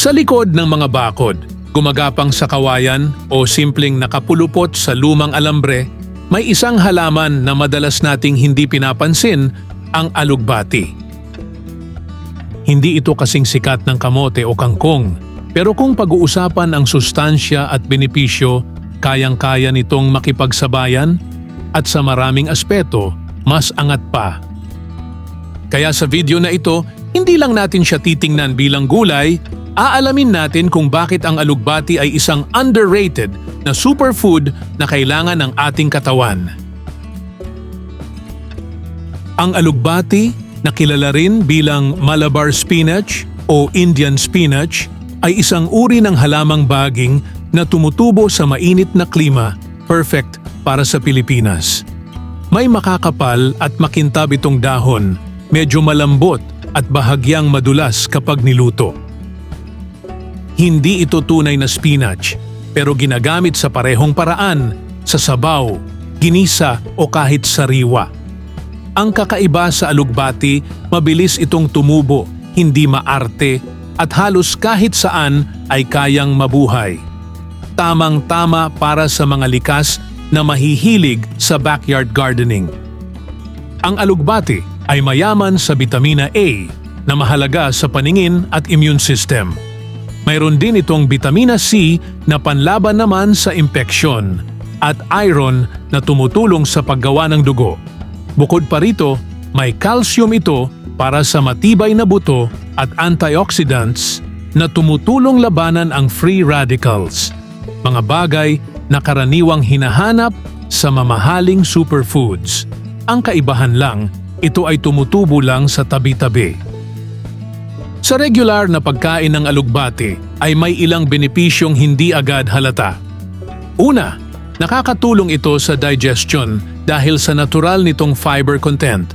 Sa likod ng mga bakod, gumagapang sa kawayan o simpleng nakapulupot sa lumang alambre, may isang halaman na madalas nating hindi pinapansin, ang alugbati. Hindi ito kasing sikat ng kamote o kangkong, pero kung pag-uusapan ang sustansya at benepisyo, kayang-kaya nitong makipagsabayan at sa maraming aspeto, mas angat pa. Kaya sa video na ito, hindi lang natin siya titingnan bilang gulay, aalamin natin kung bakit ang alugbati ay isang underrated na superfood na kailangan ng ating katawan. Ang alugbati, na kilala rin bilang Malabar spinach o Indian spinach, ay isang uri ng halamang baging na tumutubo sa mainit na klima, perfect para sa Pilipinas. May makakapal at makintab itong dahon, medyo malambot at bahagyang madulas kapag niluto. Hindi ito tunay na spinach, pero ginagamit sa parehong paraan, sa sabaw, ginisa o kahit sariwa. Ang kakaiba sa alugbati, mabilis itong tumubo, hindi maarte, at halos kahit saan ay kayang mabuhay. Tamang-tama para sa mga likas na mahihilig sa backyard gardening. Ang alugbati ay mayaman sa bitamina A na mahalaga sa paningin at immune system. Mayroon din itong bitamina C na panlaban naman sa impeksyon at iron na tumutulong sa paggawa ng dugo. Bukod pa rito, may calcium ito para sa matibay na buto at antioxidants na tumutulong labanan ang free radicals, mga bagay na karaniwang hinahanap sa mamahaling superfoods. Ang kaibahan lang, ito ay tumutubo lang sa tabi-tabi. Sa regular na pagkain ng alugbati ay may ilang benepisyong hindi agad halata. Una, nakakatulong ito sa digestion dahil sa natural nitong fiber content.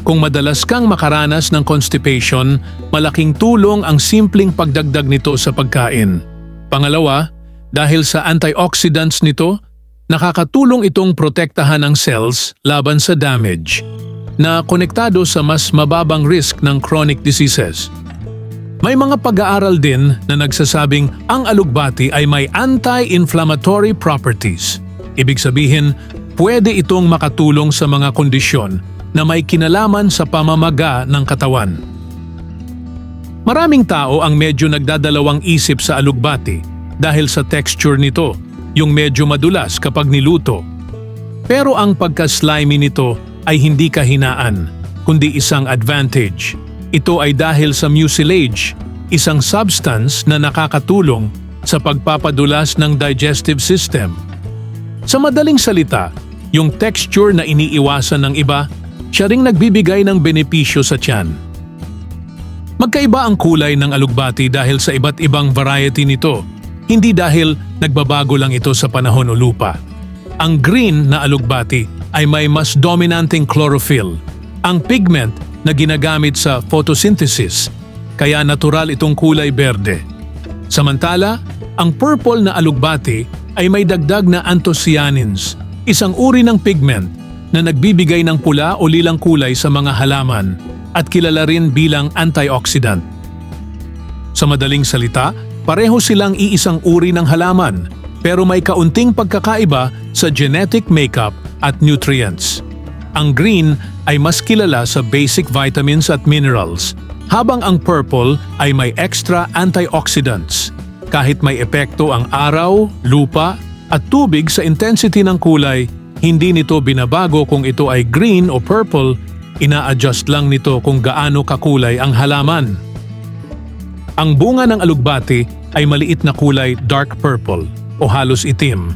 Kung madalas kang makaranas ng constipation, malaking tulong ang simpleng pagdagdag nito sa pagkain. Pangalawa, dahil sa antioxidants nito, nakakatulong itong protektahan ang cells laban sa damage, na konektado sa mas mababang risk ng chronic diseases. May mga pag-aaral din na nagsasabing ang alugbati ay may anti-inflammatory properties. Ibig sabihin, pwede itong makatulong sa mga kondisyon na may kinalaman sa pamamaga ng katawan. Maraming tao ang medyo nagdadalawang isip sa alugbati dahil sa texture nito, yung medyo madulas kapag niluto. Pero ang pagka-slimy nito ay hindi kahinaan, kundi isang advantage. Ito ay dahil sa mucilage, isang substance na nakakatulong sa pagpapadulas ng digestive system. Sa madaling salita, yung texture na iniiwasan ng iba, siya ring nagbibigay ng benepisyo sa tiyan. Magkaiba ang kulay ng alugbati dahil sa iba't ibang variety nito, hindi dahil nagbabago lang ito sa panahon o lupa. Ang green na alugbati ay may mas dominanteng chlorophyll, ang pigment na ginagamit sa photosynthesis, kaya natural itong kulay berde. Samantala, ang purple na alugbati ay may dagdag na anthocyanins, isang uri ng pigment na nagbibigay ng pula o lilang kulay sa mga halaman at kilala rin bilang antioxidant. Sa madaling salita, pareho silang iisang uri ng halaman pero may kaunting pagkakaiba sa genetic makeup at nutrients. Ang green ay mas kilala sa basic vitamins at minerals, habang ang purple ay may extra antioxidants. Kahit may epekto ang araw, lupa, at tubig sa intensity ng kulay, hindi nito binabago kung ito ay green o purple, ina-adjust lang nito kung gaano kakulay ang halaman. Ang bunga ng alugbati ay maliit na kulay dark purple o halos itim.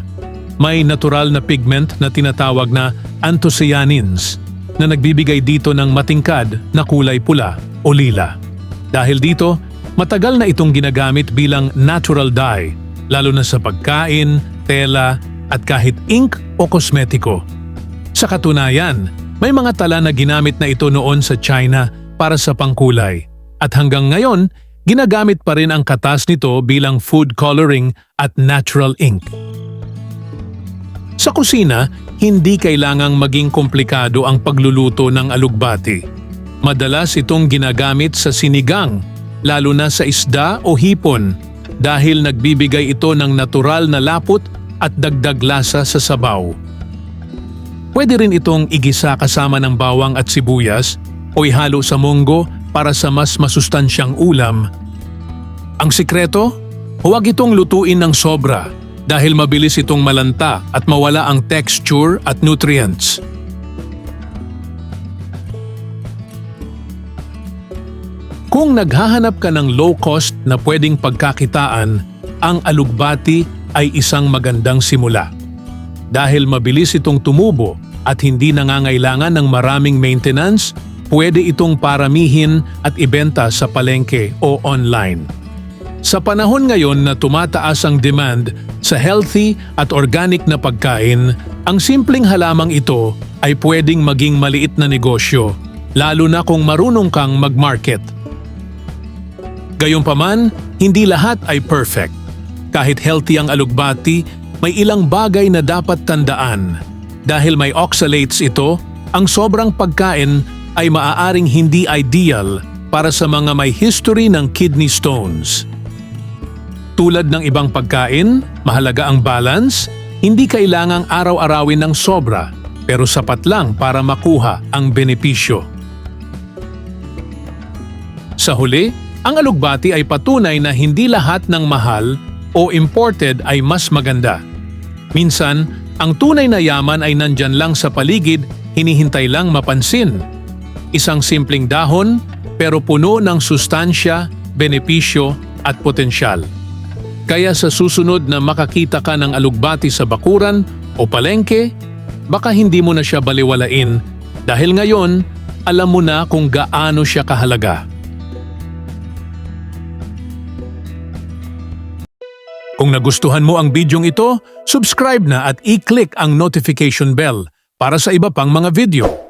May natural na pigment na tinatawag na anthocyanins na nagbibigay dito ng matingkad na kulay pula o lila. Dahil dito, matagal na itong ginagamit bilang natural dye, lalo na sa pagkain, tela, at kahit ink o kosmetiko. Sa katunayan, may mga tala na ginamit na ito noon sa China para sa pangkulay. At hanggang ngayon, ginagamit pa rin ang katas nito bilang food coloring at natural ink. Sa kusina, hindi kailangang maging komplikado ang pagluluto ng alugbati. Madalas itong ginagamit sa sinigang, lalo na sa isda o hipon dahil nagbibigay ito ng natural na lapot at dagdag lasa sa sabaw. Pwede rin itong igisa kasama ng bawang at sibuyas o ihalo sa munggo para sa mas masustansyang ulam. Ang sikreto? Huwag itong lutuin ng sobra dahil mabilis itong malanta at mawala ang texture at nutrients. Kung naghahanap ka ng low-cost na pwedeng pagkakitaan, ang alugbati ay isang magandang simula. Dahil mabilis itong tumubo at hindi nangangailangan ng maraming maintenance, pwede itong paramihin at ibenta sa palengke o online. Sa panahon ngayon na tumataas ang demand sa healthy at organic na pagkain, ang simpleng halamang ito ay pwedeng maging maliit na negosyo, lalo na kung marunong kang mag-market. Gayunpaman, hindi lahat ay perfect. Kahit healthy ang alugbati, may ilang bagay na dapat tandaan. Dahil may oxalates ito, ang sobrang pagkain ay maaaring hindi ideal para sa mga may history ng kidney stones. Tulad ng ibang pagkain, mahalaga ang balance, hindi kailangang araw-arawin ng sobra, pero sapat lang para makuha ang benepisyo. Sa huli, ang alugbati ay patunay na hindi lahat ng mahal o imported ay mas maganda. Minsan, ang tunay na yaman ay nandyan lang sa paligid, hinihintay lang mapansin. Isang simpleng dahon, pero puno ng sustansya, benepisyo at potensyal. Kaya sa susunod na makakita ka ng alugbati sa bakuran o palengke, baka hindi mo na siya baliwalain dahil ngayon, alam mo na kung gaano siya kahalaga. Kung nagustuhan mo ang bidyong ito, subscribe na at i-click ang notification bell para sa iba pang mga video.